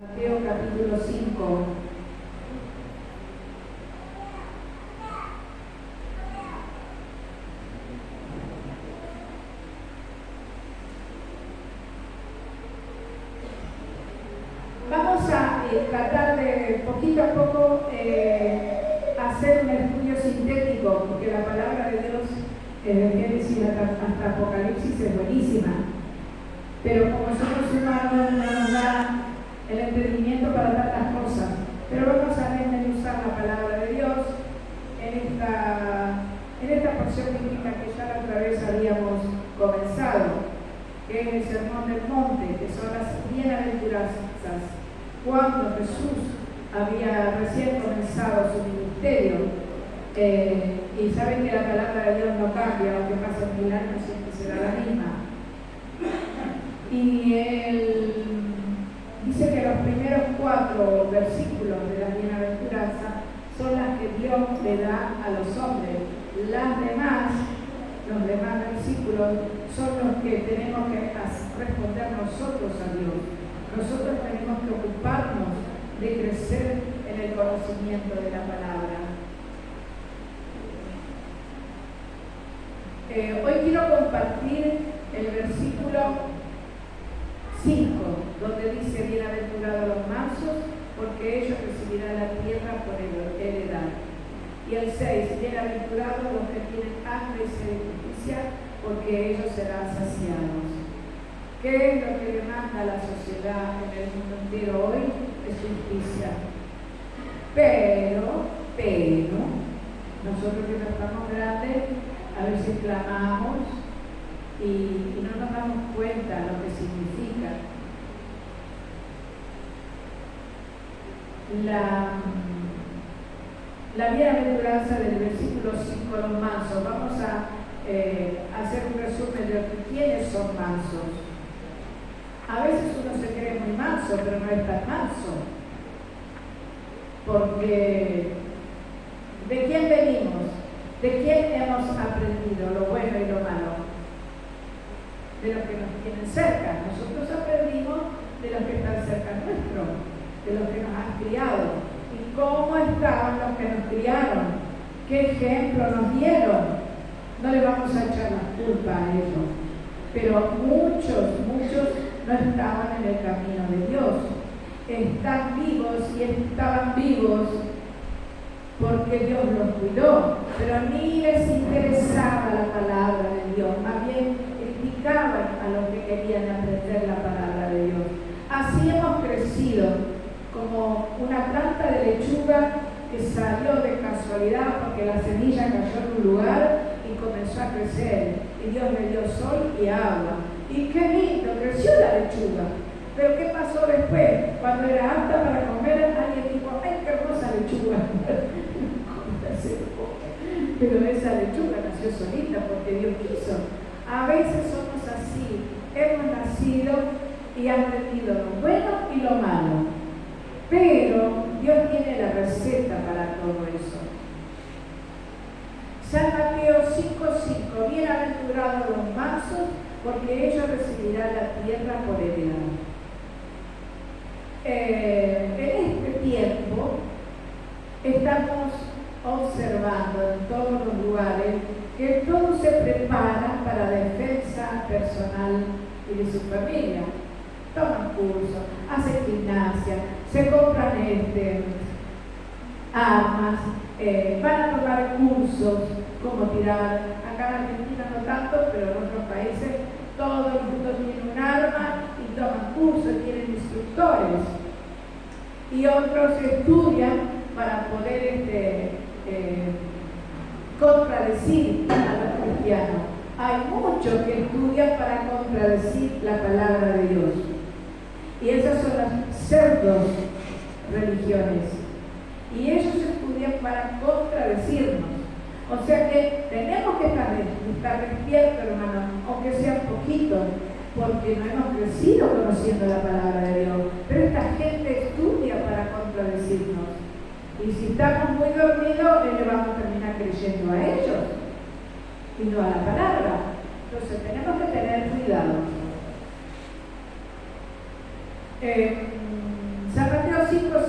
Mateo capítulo 5. Vamos a tratar de poquito a poco hacer un estudio sintético, porque la palabra de Dios desde Génesis hasta Apocalipsis es buenísima, pero como somos humanos no nos da el entendimiento para tantas cosas. Pero vamos a desmenuzar la palabra de Dios en esta porción bíblica que ya la otra vez habíamos comenzado, que es el Sermón del Monte, que son las bienaventuranzas, cuando Jesús había recién comenzado su ministerio. Y saben que la palabra de Dios no cambia, aunque pasen 1000 años siempre será la misma. Y él dice que los primeros 4 versículos de la bienaventuranza son las que Dios le da a los hombres. Los demás versículos son los que tenemos que responder nosotros a Dios. Nosotros tenemos que ocuparnos de crecer en el conocimiento de la palabra. Hoy quiero compartir el versículo 5, donde dice: bienaventurados los mansos, porque ellos recibirán la tierra por heredad. Y el 6, bienaventurados los que tienen hambre y sed de justicia, porque ellos serán saciados. ¿Qué es lo que demanda la sociedad en el mundo entero hoy? Es justicia. Pero, nosotros que no estamos grandes, a veces clamamos y no nos damos cuenta de lo que significa. La bienaventuranza del versículo 5, los mansos. Vamos a hacer un resumen de quiénes son mansos. A veces uno se cree muy manso, pero no es tan manso. Porque ¿de quién venimos? ¿De quién hemos aprendido lo bueno y lo malo? De los que nos tienen cerca. Nosotros aprendimos de los que están cerca nuestro, de los que nos han criado. ¿Y cómo estaban los que nos criaron? ¿Qué ejemplo nos dieron? No le vamos a echar la culpa a ellos, pero muchos no estaban en el camino de Dios. Están vivos y estaban vivos porque Dios los cuidó, pero ni les interesaba la palabra de Dios, más bien criticaban a los que querían aprender la palabra de Dios. Así hemos crecido, como una planta de lechuga que salió de casualidad porque la semilla cayó en un lugar y comenzó a crecer, y Dios le dio sol y agua. Y qué lindo, creció la lechuga. Pero ¿qué pasó después? Cuando era apta para comer, alguien dijo: ¡ay, qué hermosa lechuga! Pero esa lechuga nació solita porque Dios quiso. A veces somos así, hemos nacido y aprendido lo bueno y lo malo, pero Dios tiene la receta para todo eso. San Mateo 5:5, bienaventurados los mansos, porque ellos recibirán la tierra por heredad. En este tiempo estamos observando en todos los lugares que todos se preparan para defensa personal y de su familia. Toman cursos, hacen gimnasia, se compran armas, van a tomar cursos como tirar. Acá en Argentina no tanto, pero en otros países todo el mundo tiene un arma y toman cursos, tienen instructores. Y otros estudian para poder contradecir a los cristianos. Hay muchos que estudian para contradecir la palabra de Dios. Y esas son las pseudo religiones. Y ellos estudian para contradecirnos. O sea que tenemos que estar despiertos, hermanos, aunque sea un poquito, porque no hemos crecido conociendo la palabra de Dios. Pero esta gente estudia para contradecirnos. Y si estamos muy dormidos, le vamos a terminar creyendo a ellos y no a la palabra. Entonces tenemos que tener cuidado.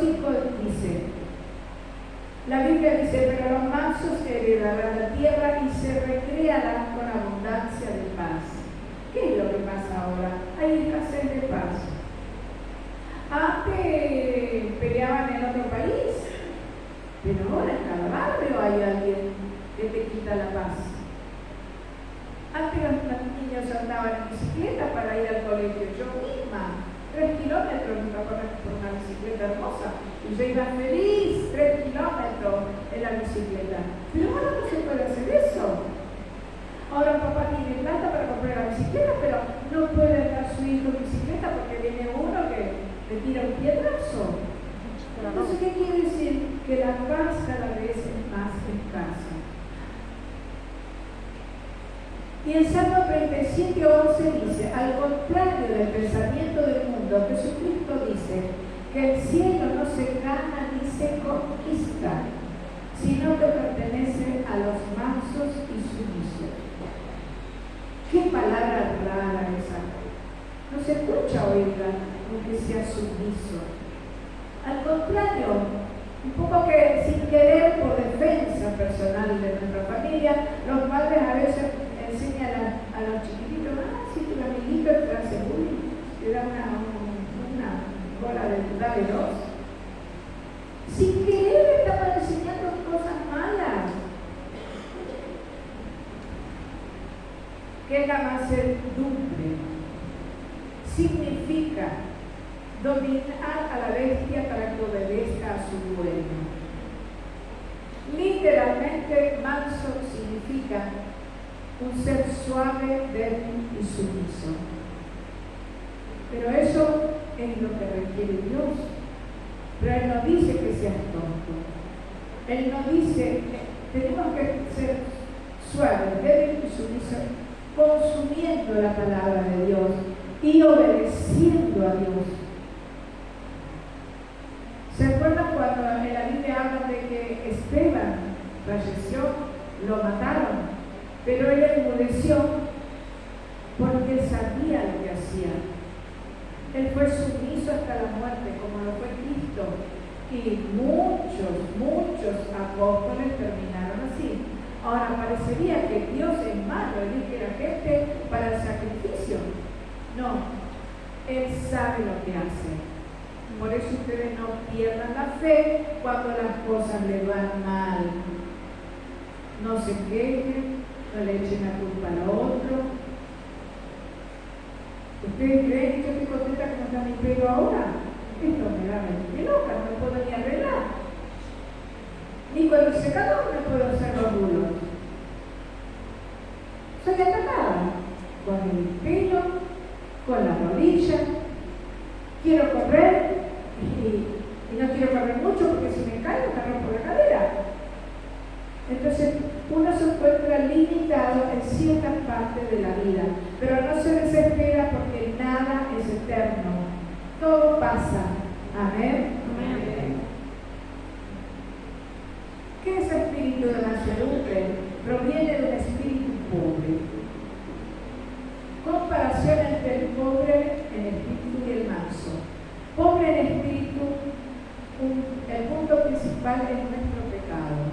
5 dice, la Biblia dice, pero los mansos heredarán la tierra y se recrearán con abundancia de paz. ¿Qué es lo que pasa ahora? Hay escasez de paz. Antes peleaban en otro país, pero ahora en cada barrio hay alguien que te quita la paz. Antes los niños andaban en bicicleta para ir al colegio. Yo misma, 3 kilómetros me iba a poner por una bicicleta hermosa. Y yo iba feliz, 3 kilómetros en la bicicleta. Pero ahora no se puede hacer eso. Ahora papá tiene plata para comprar la bicicleta, pero no puede dar su hijo en bicicleta porque viene uno que le tira un piedrazo. Entonces, ¿qué quiere decir? Que la paz cada vez es más escasa. Y en Salmo 37:11 dice, al contrario del pensamiento del mundo, Jesucristo dice que el cielo no se gana ni se conquista, sino que pertenece a los mansos y sumisos. Qué palabra rara esa. No se escucha oírla, aunque sea sumiso. Al contrario, un poco que sin querer, por defensa personal de nuestra familia, los padres a veces enseñan a los chiquititos, si tu amiguito te hace bullying, te da una cola de puta veloz. Sin querer le estaban enseñando cosas malas. ¿Qué es la mansedumbre? Significa dominar a la bestia para que obedezca a su dueño. Literalmente, manso significa un ser suave, débil y sumiso. Pero eso es lo que requiere Dios. Pero Él no dice que seas tonto. Él no dice que tenemos que ser suaves, débiles y sumisos, consumiendo la palabra de Dios y obedeciendo a Dios. ¿Se acuerdan cuando en la Biblia hablan de que Esteban falleció, lo mataron, pero él enmudeció porque él sabía lo que hacía? Él fue sumiso hasta la muerte, como lo fue Cristo, y muchos apóstoles terminaron así. Ahora, parecería que Dios es malo, elige a la gente para el sacrificio. No, Él sabe lo que hace. Por eso ustedes no pierdan la fe cuando las cosas le van mal. No se quejen, no le echen la culpa al otro. ¿Ustedes creen que yo estoy contenta como está mi pelo ahora? Esto me da de loca, no me puedo ni arreglar. Ni con el secador me puedo hacer los rulos. Soy atacada con el pelo, con la rodilla. Quiero correr y no quiero correr mucho porque si me caigo me rompo la cadera. Entonces uno se encuentra limitado en ciertas partes de la vida, pero no se desespera porque nada es eterno. Todo pasa. Amén. Amén. ¿Qué es espíritu de mansedumbre? Proviene de un espíritu pobre. Comparación entre el pobre en espíritu y el manso. Pobre en espíritu, el punto principal es nuestro pecado.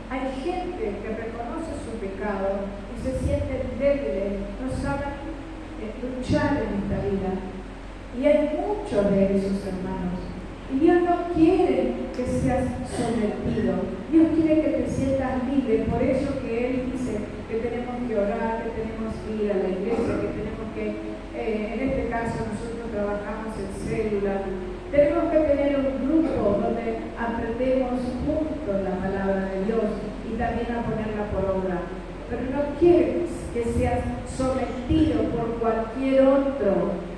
Hay gente que reconoce su pecado y se sienten débiles, no saben luchar en esta vida. Y hay muchos de esos hermanos. Y Dios no quiere que seas sometido. Dios quiere que te sientas libre. Por eso que Él dice que tenemos que orar, que tenemos que ir a la iglesia, que tenemos que, en este caso nosotros trabajamos en célula. Tenemos que tener un grupo donde aprendemos juntos la palabra de Dios y también a ponerla por obra. Pero no quieres que seas sometido por cualquier otro.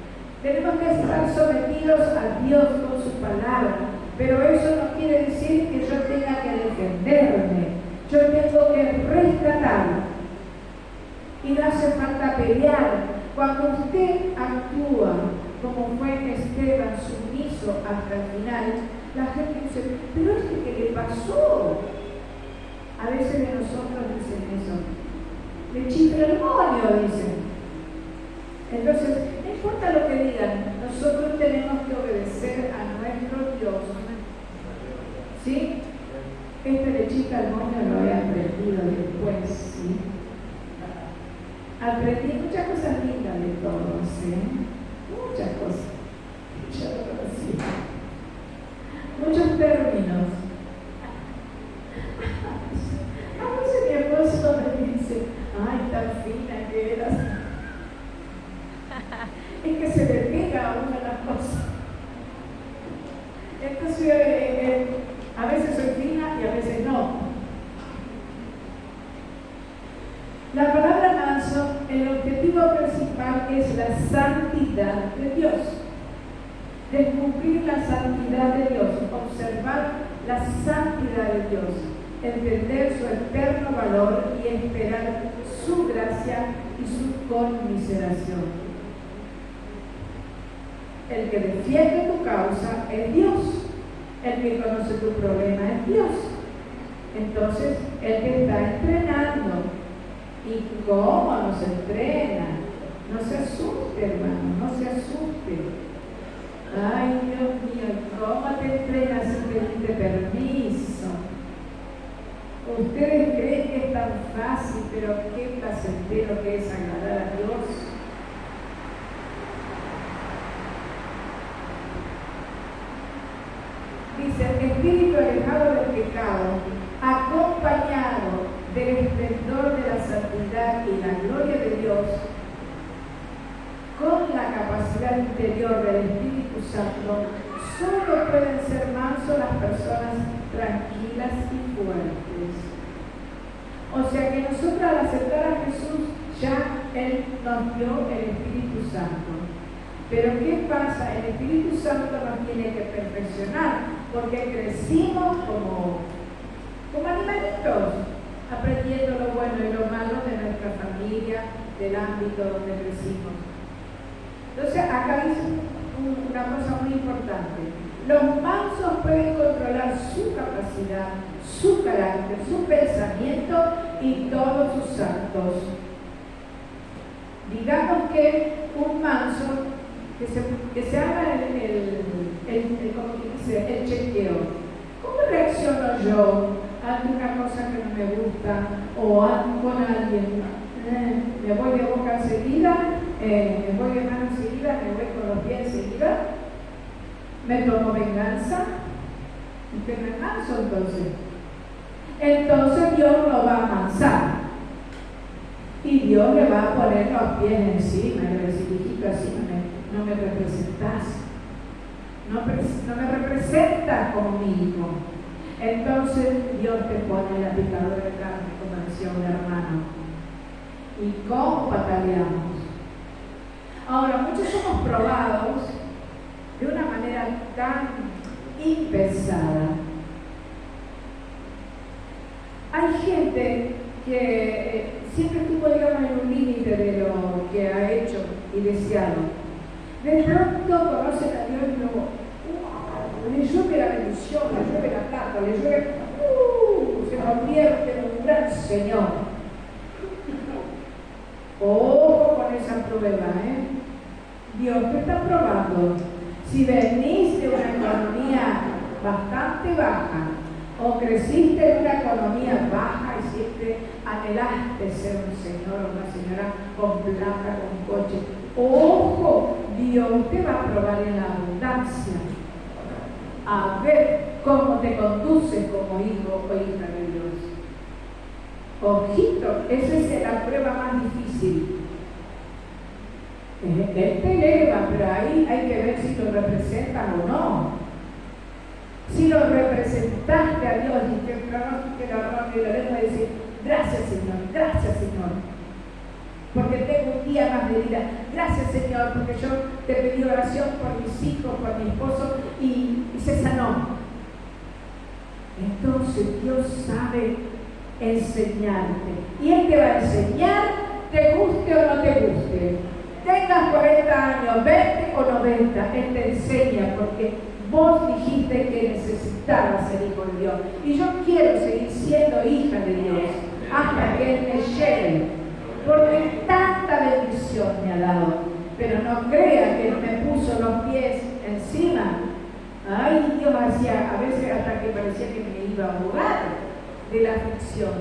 Tenemos que estar sometidos a Dios con su palabra, pero eso no quiere decir que yo tenga que defenderme. Yo tengo que rescatar. Y no hace falta pelear. Cuando usted actúa como fue Esteban, sumiso hasta el final, la gente dice, pero ¿qué le pasó? A veces de nosotros dicen eso. Le chifla el demonio, dicen. Entonces, no importa lo que digan, nosotros tenemos que obedecer a nuestro Dios, ¿Sí? Este lechita al moño lo he aprendido después, ¿sí? Aprendí muchas cosas lindas de todos, ¿sí? Muchas cosas. Ya lo conocía. Muchos términos. A veces mi esposo me dice, ay, tan fina que eras. Es que se le pega a uno las cosas. Entonces, a veces soy fina y a veces no. La palabra manso, el objetivo principal es la santidad de Dios. Descubrir la santidad de Dios, observar la santidad de Dios, entender su eterno valor y esperar su gracia y su conmiseración. El que defiende tu causa es Dios. El que conoce tu problema es Dios. Entonces, el que está entrenando. ¿Y cómo nos entrena? No se asuste, hermano, no se asuste. Ay, Dios mío, ¿cómo te entrenas sin pedirte permiso? Ustedes creen que es tan fácil, pero qué placentero que es agradar a Dios. Dice, el espíritu alejado del pecado, acompañado del esplendor de la santidad y la gloria de Dios, con la capacidad interior del Espíritu Santo, solo pueden ser mansos las personas tranquilas y fuertes. O sea que nosotros al aceptar a Jesús, ya Él nos dio el Espíritu Santo. Pero ¿qué pasa? El Espíritu Santo nos tiene que perfeccionar, porque crecimos como animalitos, aprendiendo lo bueno y lo malo de nuestra familia, del ámbito donde crecimos. Entonces, acá dice una cosa muy importante. Los mansos pueden controlar su capacidad, su carácter, su pensamiento y todos sus actos. Digamos que un manso, que se haga el chequeo. ¿Cómo reacciono yo ante una cosa que no me gusta o con alguien? Me voy de boca enseguida, me voy de mano enseguida, me voy con los pies enseguida, me tomo venganza. Usted no es manso entonces Dios lo va a amansar y Dios le va a poner los pies encima y le va a decir, hijito, así no me representas, no me representas como mi hijo. Entonces Dios te pone la picadora de carne, como decía un hermano. ¿Y cómo pataleamos? Ahora, muchos somos probados de una manera tan impensada. Hay gente que siempre estuvo, digamos, en un límite de lo que ha hecho y deseado. De pronto conocen a Dios y luego, le llueve la bendición, le llueve la plata, le llueve, se convierte en un gran Señor. Ojo con esa prueba, Dios te está probando. Si venís de una economía bastante baja o creciste en una economía baja y siempre anhelaste ser un señor o una señora con plata, con coche, ojo, Dios te va a probar en la abundancia. A ver cómo te conduces como hijo o hija de Dios. Ojito, esa es la prueba más difícil. Él te eleva, pero ahí hay que ver si lo representas o no. Si lo representaste a Dios y que la lengua y decir, gracias Señor, porque tengo un día más de vida. Gracias Señor, porque yo te pedí oración por mis hijos, por mi esposo y se sanó. Entonces Dios sabe enseñarte y Él te va a enseñar, te guste o no te guste, tengas 40 años, 20 o 90, Él te enseña porque vos dijiste que necesitabas ser hijo de Dios y yo quiero seguir siendo hija de Dios hasta que Él me lleve, porque tanta bendición me ha dado. Pero no crea que no me puso los pies encima. Ay, Dios hacia, a veces hasta que parecía que me iba a ahogar de la aflicción.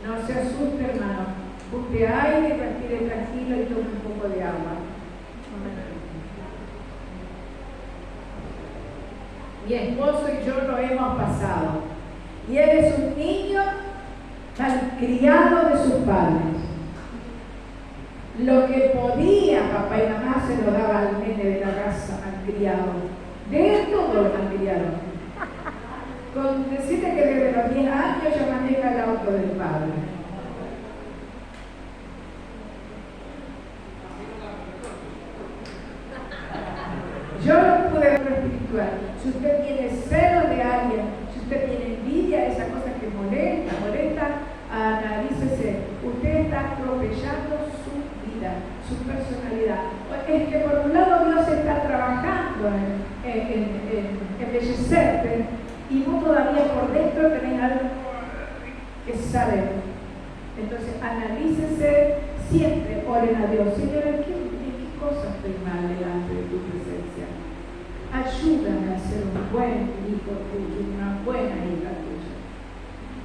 No se asuste, hermano. Junte aire, respire tranquilo y tome un poco de agua. Mi esposo y yo lo hemos pasado. Y él es un niño malcriado de sus padres. Lo que podía papá y mamá se lo daba al nene de la casa malcriado. De todo lo malcriaron. Con decirte que desde los 10 años ya maneja el auto del padre. Yo no pude ver lo espiritual. Si usted tiene celos de alguien, si usted tiene envidia, esa cosa que molesta, analícese. Usted está atropellando su vida, su personalidad. Es que por un lado Dios está trabajando en embellecerte y vos todavía por dentro tenés algo que sale. Entonces analícese siempre, oren a Dios. Señor, ¿en qué cosas estoy mal delante de tu presencia? Ayúdame a ser un buen hijo tuyo, una buena hija tuya.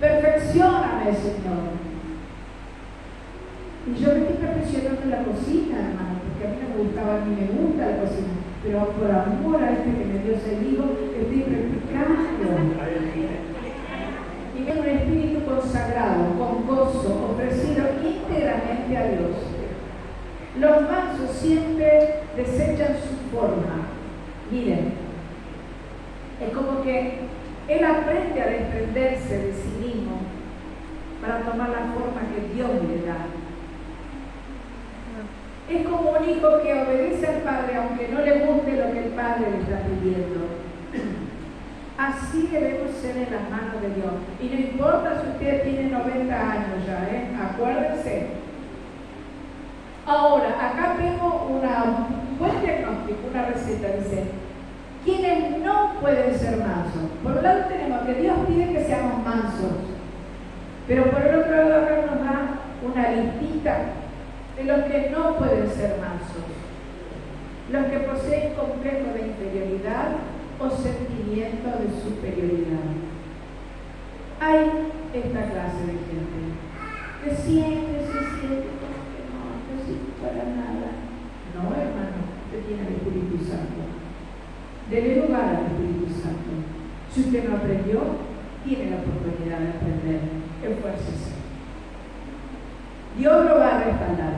Perfeccióname, Señor. Y yo me estoy perfeccionando en la cocina, hermano, porque a mí no me gustaba, ni me gusta la cocina, pero por amor a este que me dio ese hijo, estoy practicando. Y ven un espíritu consagrado, con gozo, ofrecido íntegramente a Dios. Los mansos siempre desechan su forma. Miren, es como que él aprende a desprenderse de sí mismo para tomar la forma que Dios le da. Es como un hijo que obedece al padre aunque no le guste lo que el padre le está pidiendo. Así debemos ser en las manos de Dios. Y no importa si usted tiene 90 años ya, acuérdense. Ahora, acá tengo un buen diagnóstico, una receta. Dice, quienes no pueden ser mansos. Por un lado tenemos que Dios pide que seamos mansos. Pero por el otro lado acá nos da una listita de los que no pueden ser mansos. Los que poseen complejo de inferioridad o sentimiento de superioridad. Hay esta clase de gente que siempre se siente como que no necesito para nada. No, hermano, usted tiene el Espíritu Santo. Dele lugar al Espíritu Santo. Si usted no aprendió, tiene la oportunidad de aprender. Esfuércese. Dios lo va a respaldar.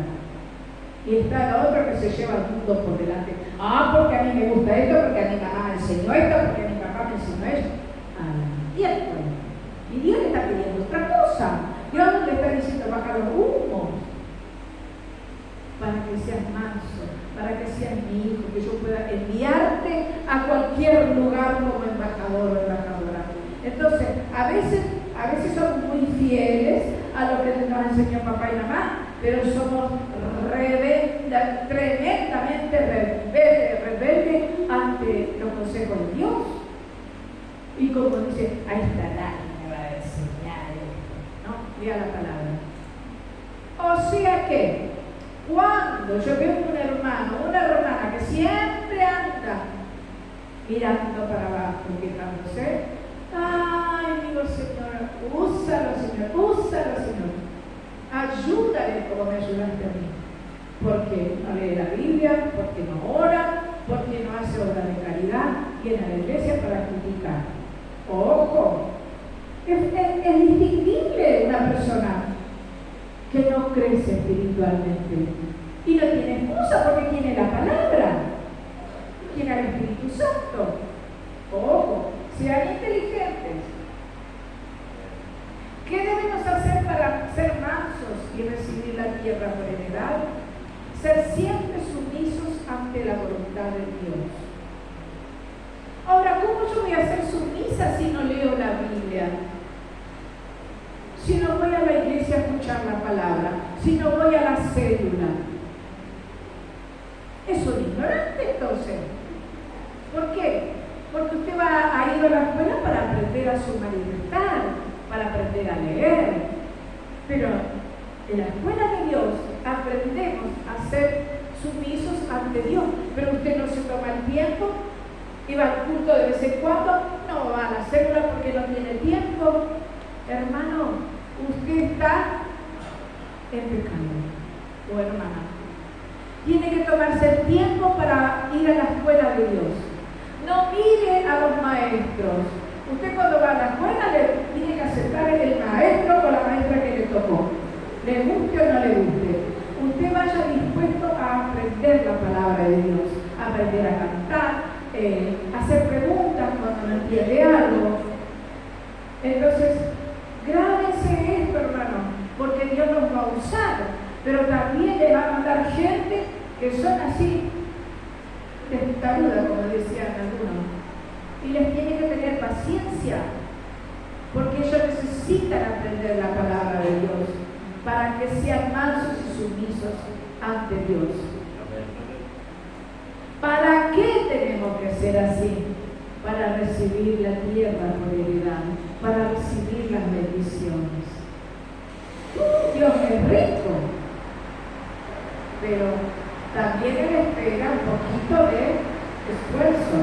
Y está el otro que se lleva el mundo por delante. Porque a mí me gusta esto, porque a mi mamá me enseñó esto, porque a mi papá me enseñó esto. Y Dios le está pidiendo otra cosa. Dios le está diciendo baja los humos para que seas manso, para que seas mi hijo, que yo pueda enviarte a cualquier lugar como embajador o embajadora. Entonces, a veces somos muy fieles a lo que nos enseñó papá y mamá, pero somos tremendamente rebeldes ante los consejos de Dios. Y como dice, ahí está nadie me va a enseñar, ¿no? Lea la palabra. O sea que, cuando yo veo un hermano, una hermana que siempre anda mirando para abajo, quejándose, ay, digo, Señor, úsalo, Señor. Ayúdale como me ayudaste a mí. Porque no lee la Biblia, porque no ora, porque no hace obra de caridad, viene a la iglesia para criticar. ¡Ojo! Es distinguible una persona que no crece espiritualmente y no tiene excusa porque tiene la palabra, tiene al Espíritu Santo. ¡Ojo! Sean inteligentes. ¿Qué debemos hacer para ser mansos y recibir la tierra por heredad? Ser siempre sumisos ante la voluntad de Dios. Ahora, ¿cómo yo voy a ser sumisa si no leo la Biblia? Si no voy a la iglesia a escuchar la palabra, si no voy a la célula. Es un ignorante entonces. ¿Por qué? Porque usted va a ir a la escuela para aprender a sumar y restar, para aprender a leer. Pero en la escuela de Dios aprendemos a ser sumisos ante Dios. Pero usted no se toma el tiempo y va al culto de vez en cuando, no va a la célula porque no tiene tiempo. Hermano, usted está en pecado, o hermana. Tiene que tomarse el tiempo para ir a la escuela de Dios. No mire a los maestros. Usted cuando va a la escuela le tiene que aceptar el maestro o la maestra que le tocó. Le guste o no le guste. Usted vaya dispuesto a aprender la palabra de Dios, a aprender a cantar, hacer preguntas cuando no entiende algo. Entonces, grábense esto, hermano, porque Dios los va a usar, pero también le va a mandar gente que son así, testarudas, como decían algunos, y les tiene que tener paciencia, porque ellos necesitan aprender la palabra de Dios para que sean mansos y sumisos ante Dios. ¿Para qué tenemos que ser así? Para recibir la tierra por heredad, para recibir las bendiciones. Dios es rico, pero también Él espera un poquito de esfuerzo.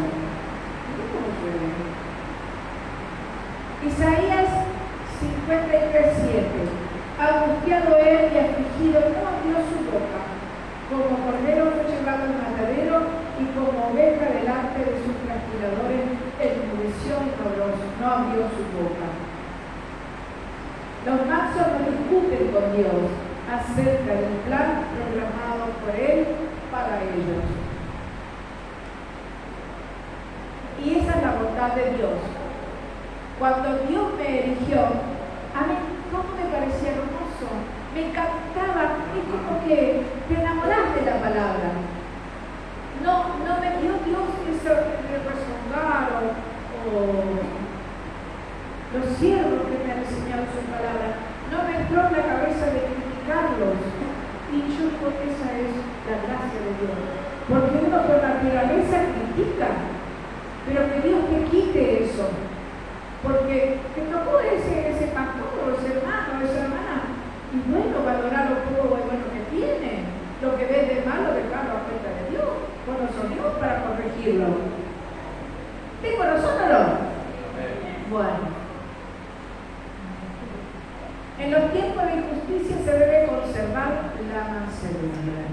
Isaías 53:7. Angustiado él y afligido, no abrió su boca. Como cordero fue llevado al matadero y como oveja delante de sus trasquiladores, enmudeció y no abrió su boca. Los mansos no discuten con Dios acerca del plan programado por Él para ellos. Y esa es la voluntad de Dios. Cuando Dios me eligió, a mí, ¿cómo me parecía hermoso? Me encantaba, es como que te enamoras de la palabra. No me dio Dios eso de rezongar o los siervos que me han enseñado su palabra. No me entró en la cabeza de criticarlos. Y yo creo que esa es la gracia de Dios. Porque uno por naturaleza critica, pero que Dios te quite eso. Porque te tocó ese pastor, o ese hermano, esa hermana. Y bueno, valorar lo poco bueno que tiene. Lo que ves de malo, dejarlo a cuenta de Dios. Conoce a Dios para corregirlo. ¿Tengo razón o no? Bueno. En los tiempos de injusticia se debe conservar la mansedumbre.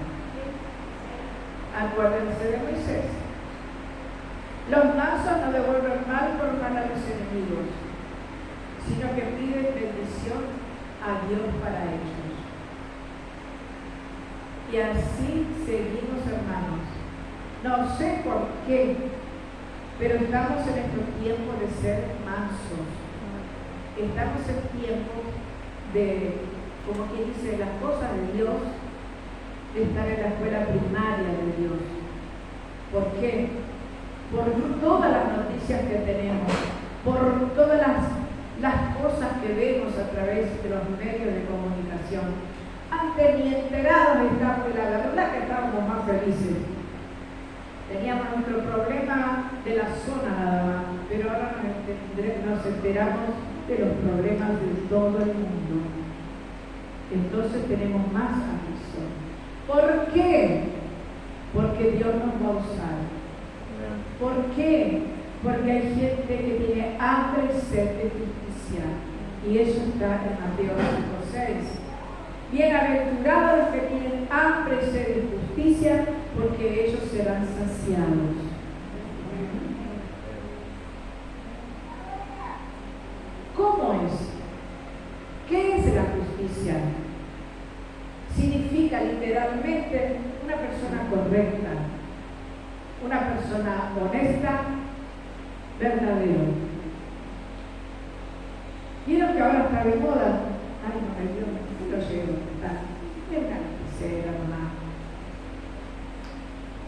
Acuérdense de Moisés. Los mansos no devuelven mal por mal a los enemigos, sino que piden bendición a Dios para ellos. Y así seguimos, hermanos. No sé por qué, pero estamos en estos tiempos de ser mansos. Estamos en tiempos de, como quien dice, las cosas de Dios, de estar en la escuela primaria de Dios. ¿Por qué? Por todas las noticias que tenemos, por todas las cosas que vemos a través de los medios de comunicación. Antes ni enterados estamos, la verdad que estábamos más felices. Teníamos nuestro problema de la zona nada más, pero ahora nos enteramos de los problemas de todo el mundo. Entonces tenemos más aviso. ¿Por qué? Porque Dios nos va a usar. ¿Por qué? Porque hay gente que tiene hambre y sed de justicia. Y eso está en Mateo 5:6. Bienaventurados los que tienen hambre y sed de justicia, porque ellos serán saciados. ¿Cómo es? ¿Qué es la justicia? Significa literalmente una persona correcta, una persona honesta, verdadero. ¿Vieron que ahora está de moda? Ay, no me dio, no lo llego a contar. Es una lapicera, mamá.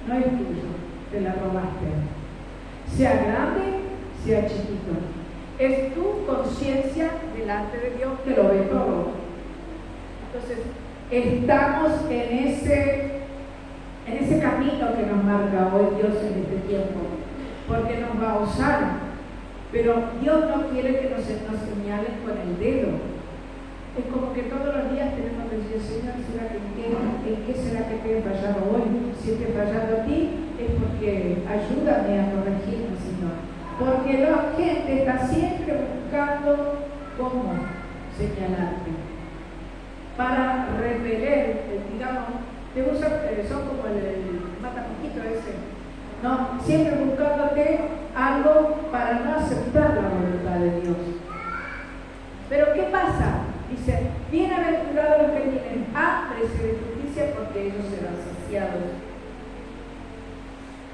No es tuyo, te la robaste. Sea grande, sea chiquito. Es tu conciencia delante de Dios que lo ve todo. Entonces, estamos en ese camino que nos marca hoy Dios en este tiempo, porque nos va a usar, pero Dios no quiere que nos señalen con el dedo. Es como que todos los días tenemos que decir, Señor, ¿en qué será que te he fallado hoy? Si te he fallado a ti, es porque ayúdame a corregirme, Señor. Porque la gente está siempre buscando cómo señalarte. Para repeler, digamos, te usan, son como el matamosquito ese. No, siempre buscándote algo para no aceptar la voluntad de Dios. Pero ¿qué pasa? Dice, bienaventurados los que tienen hambre y sed de justicia, porque ellos serán saciados.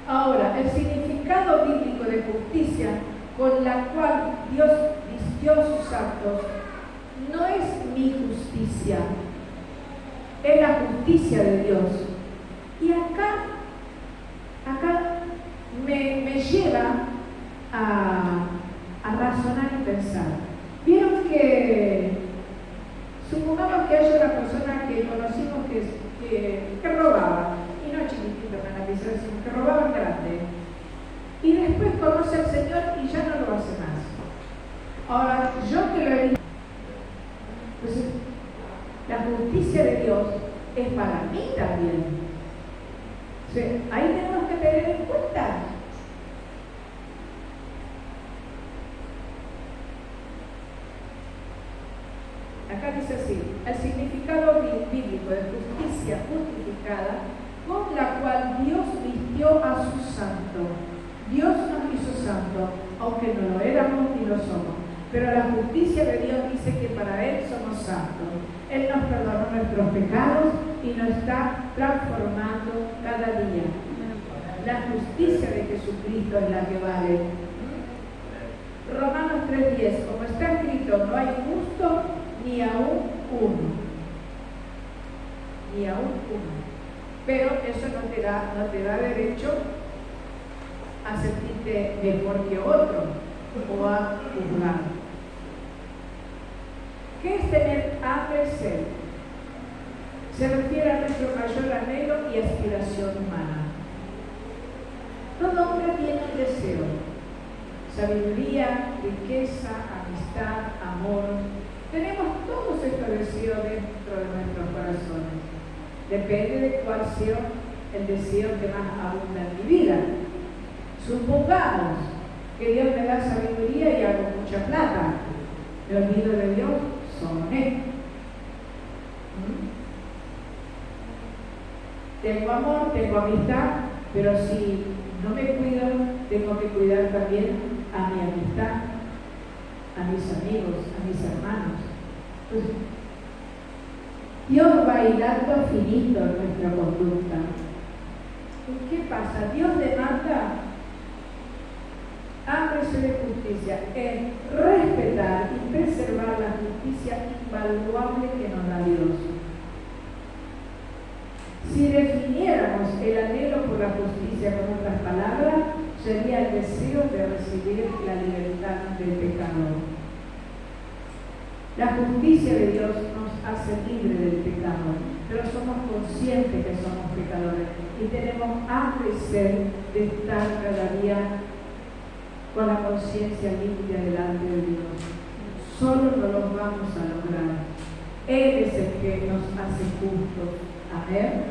Ahora, el significado bíblico de justicia con la cual Dios vistió sus actos no es mi justicia, es la justicia de Dios. Y acá me lleva a razonar y pensar. Vieron que, supongamos que haya una persona que conocimos que robaba, y no chiquitito en la pieza, sino que robaba grande, y después conoce al Señor y ya no lo hace más. Ahora, yo que lo he visto, pues la justicia de Dios es para mí también. O sea, ahí tenemos que tener en cuenta. Acá dice así, el significado bíblico de justicia justificada, con la cual Dios vistió a su santo. Dios nos hizo santo, aunque no lo éramos ni lo somos. Pero la justicia de Dios dice que para Él somos santos. Él nos perdonó nuestros pecados y nos está transformando cada día. La justicia de Jesucristo es la que vale. Romanos 3:10, como está escrito, no hay justo ni aún uno. Ni aún uno. Pero eso no te da derecho a sentirte mejor que otro o a juzgar. ¿Qué es tener hambre y sed? Se refiere a nuestro mayor anhelo y aspiración humana. Todo hombre tiene un deseo: sabiduría, riqueza, amistad, amor. Tenemos todos estos deseos dentro de nuestros corazones. Depende de cuál sea el deseo que más abunda en mi vida. Supongamos que Dios me da sabiduría y hago mucha plata. Me olvido de Dios, soy honesto. Tengo amor, tengo amistad, pero si no me cuido, tengo que cuidar también a mi amistad, a mis amigos, a mis hermanos. Pues, Dios va hilando finito en nuestra conducta. ¿Qué pasa? Dios demanda hambre y sed de justicia, en respetar y preservar la justicia invaluable que nos da Dios. Si definiéramos el anhelo por la justicia con otras palabras, sería el deseo de recibir la libertad del pecador. La justicia de Dios nos hace libres del pecado, pero somos conscientes que somos pecadores y tenemos hambre y sed de estar cada día con la conciencia limpia delante de Dios. Solo no los vamos a lograr. Él es el que nos hace justos. Amén.